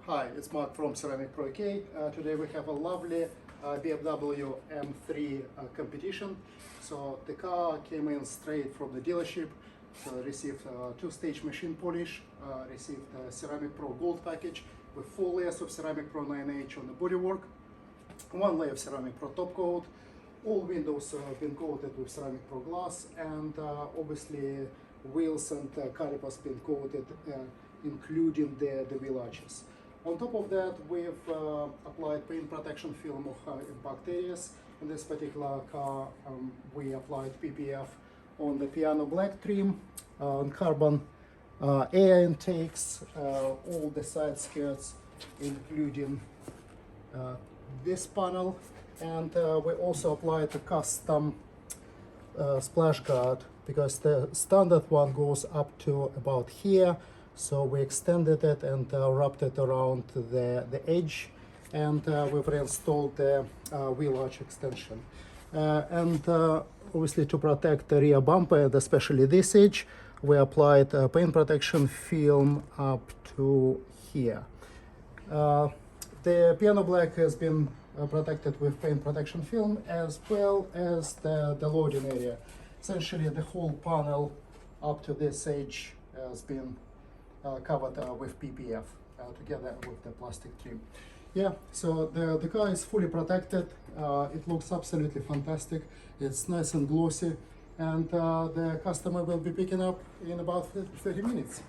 Hi, it's Mark from Ceramic Pro K. Today we have a lovely BMW M3 competition. So the car came in straight from the dealership. So received two-stage machine polish, received a Ceramic Pro Gold package with 4 layers of Ceramic Pro 9H on the bodywork, 1 layer of Ceramic Pro top coat. All windows have been coated with Ceramic Pro glass, and obviously wheels and calipers been coated, including the wheel arches. On top of that, we've applied paint protection film of high impact areas. In this particular car, we applied PPF on the piano black trim, on carbon air intakes, all the side skirts, including this panel, and we also applied a custom splash guard because the standard one goes up to about here. So we extended it and wrapped it around the edge, and we've reinstalled the wheel arch extension. Obviously to protect the rear bumper, and especially this edge, we applied paint protection film up to here. The piano black has been protected with paint protection film, as well as the loading area. Essentially the whole panel up to this edge has been covered with PPF together with the plastic trim. Yeah, so the car is fully protected. It looks absolutely fantastic. It's nice and glossy, and the customer will be picking up in about 30 minutes.